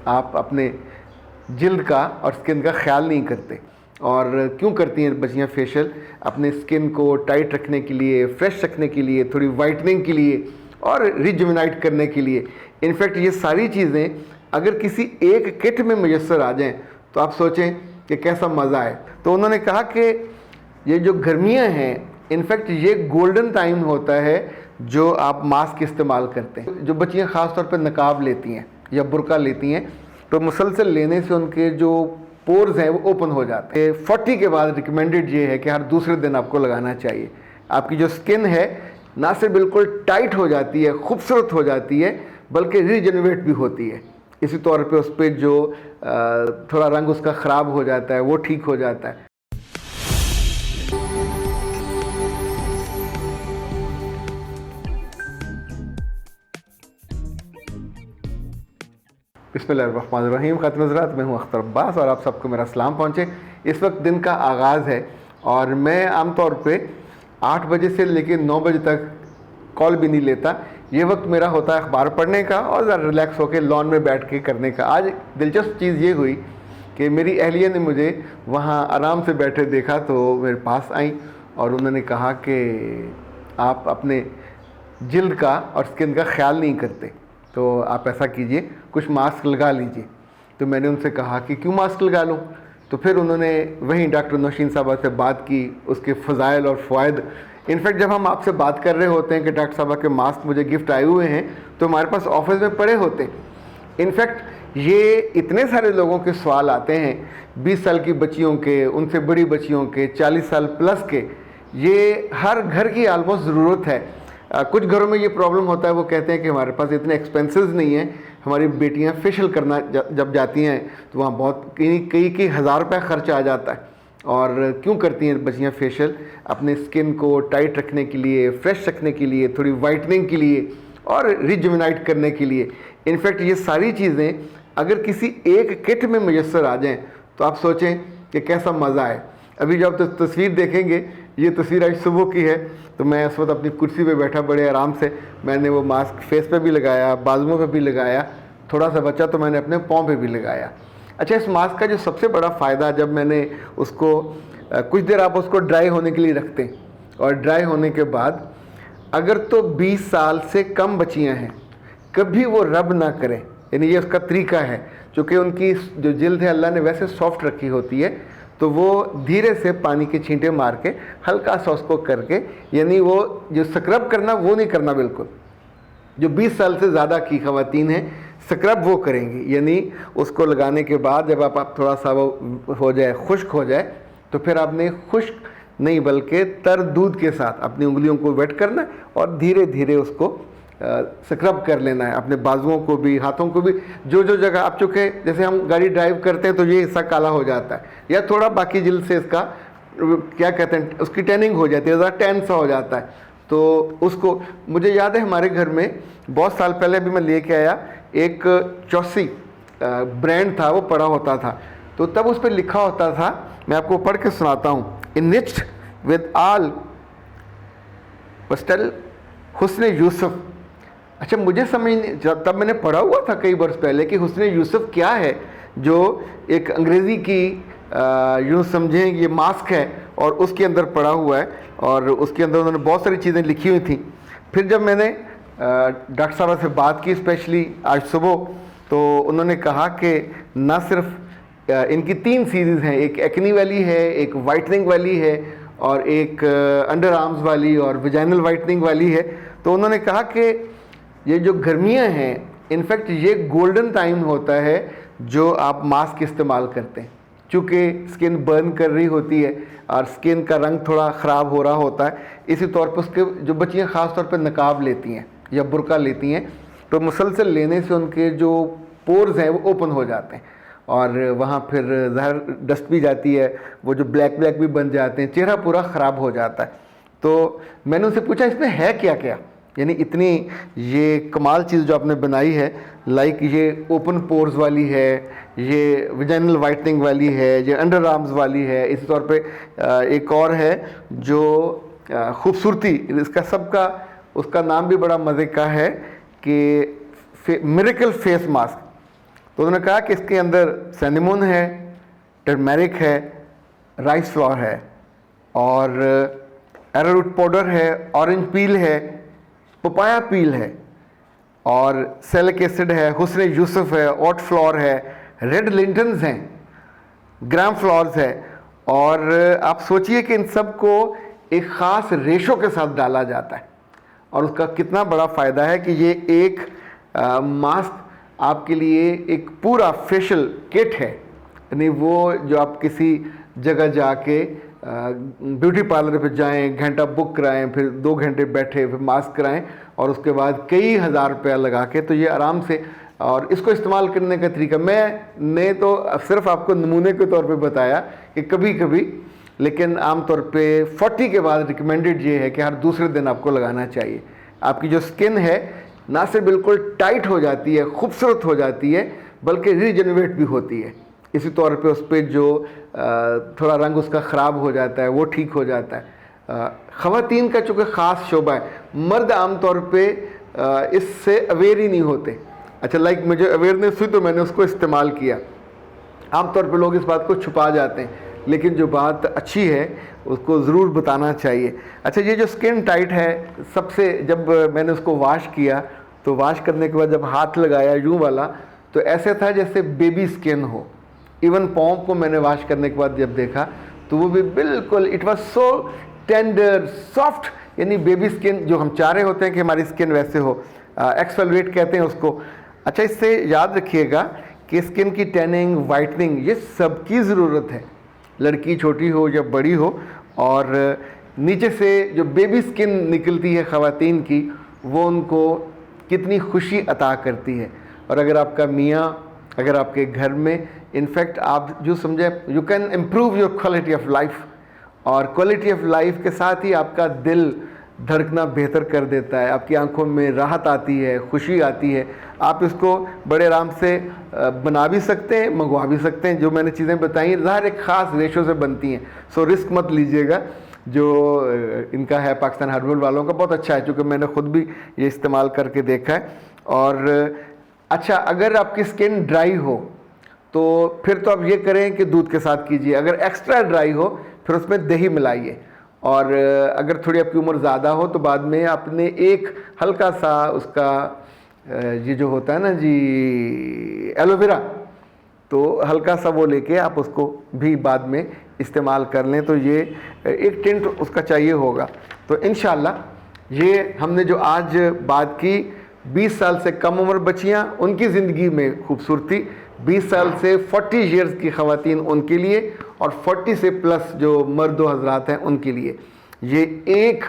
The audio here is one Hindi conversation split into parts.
आप अपने जिल्द का और स्किन का ख्याल नहीं करते। और क्यों करती हैं बच्चियाँ फेशियल? अपने स्किन को टाइट रखने के लिए, फ्रेश रखने के लिए, थोड़ी वाइटनिंग के लिए और रिजुविनाइट करने के लिए। इनफैक्ट ये सारी चीज़ें अगर किसी एक किट में मुयस्सर आ जाएं तो आप सोचें कि कैसा मज़ा है। तो उन्होंने कहा कि ये जो गर्मियाँ हैं, इनफैक्ट ये गोल्डन टाइम होता है जो आप मास्क इस्तेमाल करते हैं। जो बच्चियाँ ख़ास तौर पे नकाब लेती हैं या बुर्का लेती हैं तो मुसलसल लेने से उनके जो पोर्स हैं वो ओपन हो जाते हैं। 40 के बाद रिकमेंडेड ये है कि हर दूसरे दिन आपको लगाना चाहिए। आपकी जो स्किन है ना सिर्फ बिल्कुल टाइट हो जाती है, खूबसूरत हो जाती है, बल्कि रीजनरेट भी होती है। इसी तौर पे उस पर जो थोड़ा रंग उसका ख़राब हो जाता है वो ठीक हो जाता है। बिस्मिल्लाहिर्रहमानिर्रहीम। ख़ातिम हज़रात, मैं हूँ अख्तर अब्बास और आप सबको मेरा सलाम पहुँचे। इस वक्त दिन का आगाज़ है और मैं आमतौर पे 8 बजे से लेकर 9 बजे तक कॉल भी नहीं लेता। ये वक्त मेरा होता है अखबार पढ़ने का और ज़रा रिलैक्स होकर लॉन में बैठ के करने का। आज दिलचस्प चीज़ ये हुई कि मेरी अहलिया ने मुझे वहाँ आराम से बैठे देखा तो मेरे पास आई और उन्होंने कहा कि आप अपने जिल्द का और स्किन का ख्याल नहीं करते, तो आप ऐसा कीजिए, कुछ मास्क लगा लीजिए। तो मैंने उनसे कहा कि क्यों मास्क लगा लूँ? तो फिर उन्होंने वहीं डॉक्टर नौशीन साहबा से बात की, उसके फ़ज़ाइल और फ़वाइद। इनफैक्ट जब हम आपसे बात कर रहे होते हैं कि डॉक्टर साहबा के मास्क मुझे गिफ्ट आए हुए हैं तो हमारे पास ऑफिस में पड़े होते हैं। इनफैक्ट ये इतने सारे लोगों के सवाल आते हैं, 20 साल की बच्चियों के, उनसे बड़ी बच्चियों के, 40 साल प्लस के। ये हर घर की आलमोस्ट ज़रूरत है। कुछ घरों में ये प्रॉब्लम होता है, वो कहते हैं कि हमारे पास इतने एक्सपेंसेस नहीं हैं। हमारी बेटियां फेशियल करना जब जाती हैं तो वहाँ बहुत कई हज़ार रुपये खर्च आ जाता है। और क्यों करती हैं बच्चियां फेशियल? अपने स्किन को टाइट रखने के लिए, फ्रेश रखने के लिए, थोड़ी वाइटनिंग के लिए और रिजुविनाइट करने के लिए। इनफैक्ट ये सारी चीज़ें अगर किसी एक किट में मुयस्सर आ जाएँ तो आप सोचें कि कैसा मज़ा है। अभी जब तो तस्वीर देखेंगे, ये तस्वीर आज सुबह की है, तो मैं इस वक्त अपनी कुर्सी पे बैठा बड़े आराम से। मैंने वो मास्क फेस पे भी लगाया, बाजुओं पे भी लगाया, थोड़ा सा बचा तो मैंने अपने पाँव पे भी लगाया। अच्छा, इस मास्क का जो सबसे बड़ा फ़ायदा, जब मैंने उसको कुछ देर आप उसको ड्राई होने के लिए रखते हैं और ड्राई होने के बाद अगर तो 20 साल से कम बच्चियाँ हैं, कभी वो रब ना करें, यानी ये उसका तरीका है। चूँकि उनकी जो जिल्द है अल्लाह ने वैसे सॉफ्ट रखी होती है, तो वो धीरे से पानी के छींटे मार के हल्का सा उसको करके, यानी वो जो स्क्रब करना वो नहीं करना बिल्कुल। जो 20 साल से ज़्यादा की ख़वातीन हैं स्क्रब वो करेंगी, यानी उसको लगाने के बाद जब आप थोड़ा सा वो हो जाए, खुश्क हो जाए, तो फिर आपने खुश्क नहीं बल्कि तर दूध के साथ अपनी उंगलियों को वेट करना और धीरे धीरे उसको स्क्रब कर लेना है, अपने बाजुओं को भी, हाथों को भी। जो जो जगह आप, चुके जैसे हम गाड़ी ड्राइव करते हैं तो ये हिस्सा काला हो जाता है या थोड़ा बाकी जिल्द से इसका क्या कहते हैं, उसकी टैनिंग हो जाती है, ज़रा टैन सा हो जाता है। तो उसको, मुझे याद है हमारे घर में बहुत साल पहले भी मैं लेके आया, एक चौसी ब्रांड था, वो पड़ा होता था। तो तब उस पर लिखा होता था, मैं आपको पढ़ के सुनाता हूँ, इनिच्ड विद आल पस्टल हुस्न यूसुफ। अच्छा, मुझे समझ नहीं, तब मैंने पढ़ा हुआ था कई वर्ष पहले कि हुस्न यूसुफ क्या है, जो एक अंग्रेज़ी की यूँ समझें ये मास्क है और उसके अंदर पड़ा हुआ है और उसके अंदर उन्होंने बहुत सारी चीज़ें लिखी हुई थी। फिर जब मैंने डॉक्टर साहब से बात की स्पेशली आज सुबह, तो उन्होंने कहा कि ना सिर्फ इनकी 3 सीरीज़ हैं, एक एक्नी वाली है, एक वाइटनिंग वाली है और एक अंडर आर्म्स वाली और विजाइनल वाइटनिंग वाली है। तो उन्होंने कहा कि ये जो गर्मियां हैं, इनफैक्ट ये गोल्डन टाइम होता है जो आप मास्क इस्तेमाल करते हैं। चूँकि स्किन बर्न कर रही होती है और स्किन का रंग थोड़ा ख़राब हो रहा होता है, इसी तौर पर उसके जो बच्चियाँ ख़ास तौर पर नकाब लेती हैं या बुर्का लेती हैं तो मुसलसल लेने से उनके जो पोर्स हैं वो ओपन हो जाते हैं और वहाँ फिर ज़हर डस्ट भी जाती है, वो जो ब्लैक भी बन जाते हैं, चेहरा पूरा ख़राब हो जाता है। तो मैंने उनसे पूछा इसमें है क्या क्या, यानी इतनी ये कमाल चीज़ जो आपने बनाई है, लाइक ये ओपन पोर्स वाली है, ये विजाइनल वाइटनिंग वाली है, ये अंडर आर्म्स वाली है, इसी तौर पे एक और है जो खूबसूरती, इसका सबका उसका नाम भी बड़ा मज़े का है कि मिरेकल फेस मास्क। तो उन्होंने कहा कि इसके अंदर सिनेमन है, टर्मेरिक है, राइस फ्लोर है और एरारूट पाउडर है, ऑरेंज पील है, पपाया पील है और सैलिक एसिड है, हुस्न यूसुफ है, ओट फ्लोर है, रेड लिंटन्स हैं, ग्राम फ्लोर्स है। और आप सोचिए कि इन सब को एक ख़ास रेशो के साथ डाला जाता है और उसका कितना बड़ा फ़ायदा है कि ये एक मास्क आपके लिए एक पूरा फेशियल किट है। यानी वो जो आप किसी जगह जाके ब्यूटी पार्लर पे जाएं, घंटा बुक कराएं, फिर 2 घंटे बैठे, फिर मास्क कराएं और उसके बाद कई हज़ार रुपया लगा के, तो ये आराम से। और इसको इस्तेमाल करने का तरीका मैंने तो सिर्फ आपको नमूने के तौर पे बताया कि कभी कभी, लेकिन आमतौर पे 40 के बाद रिकमेंडेड ये है कि हर दूसरे दिन आपको लगाना चाहिए। आपकी जो स्किन है ना सिर्फ बिल्कुल टाइट हो जाती है, खूबसूरत हो जाती है, बल्कि रीजनरेट भी होती है। इसी तौर पे उस पर जो थोड़ा रंग उसका ख़राब हो जाता है वो ठीक हो जाता है। ख़वातीन का चूँकि ख़ास शोबा है, मर्द आमतौर पे इससे अवेयर ही नहीं होते। अच्छा, लाइक मुझे अवेयरनेस हुई तो मैंने उसको इस्तेमाल किया। आमतौर पे लोग इस बात को छुपा जाते हैं, लेकिन जो बात अच्छी है उसको ज़रूर बताना चाहिए। अच्छा, ये जो स्किन टाइट है, सबसे जब मैंने उसको वॉश किया तो वॉश करने के बाद जब हाथ लगाया यूँ वाला, तो ऐसे था जैसे बेबी स्किन हो। इवन पॉम्प को मैंने वॉश करने के बाद जब देखा तो वो भी बिल्कुल, it was so tender soft, यानी बेबी स्किन जो हम चाह रहे होते हैं कि हमारी स्किन वैसे हो। एक्सफोलिएट कहते हैं उसको। अच्छा, इससे याद रखिएगा कि स्किन की टैनिंग, वाइटनिंग, ये सबकी ज़रूरत है, लड़की छोटी हो या बड़ी हो। और नीचे से जो बेबी स्किन निकलती है ख़वातीन की, वो उनको कितनी खुशी अता करती है। और अगर आपका मियाँ, अगर आपके घर में, इनफैक्ट आप जो समझे, you can improve your quality of life. और क्वालिटी ऑफ लाइफ के साथ ही आपका दिल धड़कना बेहतर कर देता है, आपकी आंखों में राहत आती है, खुशी आती है। आप इसको बड़े आराम से बना भी सकते हैं, मंगवा भी सकते हैं। जो मैंने चीज़ें बताई ज़ाहिर एक ख़ास रेशो से बनती हैं, सो रिस्क मत लीजिएगा। जो इनका है पाकिस्तान हर्बल वालों का बहुत अच्छा है, क्योंकि मैंने ख़ुद भी ये इस्तेमाल करके देखा है। और अच्छा, अगर आपकी स्किन ड्राई हो तो फिर तो आप ये करें कि दूध के साथ कीजिए। अगर एक्स्ट्रा ड्राई हो फिर उसमें दही मिलाइए। और अगर थोड़ी आपकी उम्र ज़्यादा हो तो बाद में आपने एक हल्का सा उसका ये जो होता है ना जी, एलोवेरा, तो हल्का सा वो लेके आप उसको भी बाद में इस्तेमाल कर लें, तो ये एक टिंट उसका चाहिए होगा। तो इंशाल्लाह ये हमने जो आज बात की, 20 साल से कम उम्र बच्चियाँ, उनकी ज़िंदगी में खूबसूरती, 20 साल से 40 ईयर्स की ख़वातीन उनके लिए, और 40 से प्लस जो मर्द हज़रात हैं उनके लिए ये एक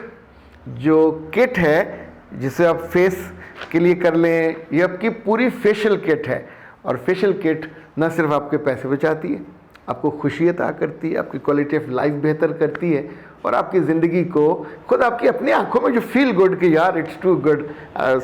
जो किट है जिसे आप फेस के लिए कर लें, ये आपकी पूरी फेशियल किट है। और फेशियल किट न सिर्फ आपके पैसे बचाती है, आपको खुशी अता करती है, आपकी क्वालिटी ऑफ लाइफ बेहतर करती है, और आपकी ज़िंदगी को खुद आपकी अपनी आंखों में जो फील गुड कि यार it's too good,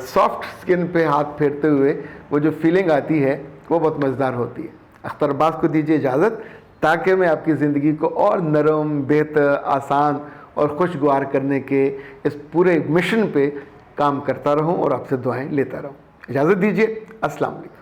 soft skin पे हाथ फेरते हुए वो जो फीलिंग आती है वो बहुत मज़ेदार होती है। अख्तर अब्बास को दीजिए इजाज़त, ताकि मैं आपकी ज़िंदगी को और नरम, बेहतर, आसान और खुशगवार करने के इस पूरे मिशन पे काम करता रहूं और आपसे दुआएं लेता रहूं। इजाज़त दीजिए। अस्सलाम वालेकुम।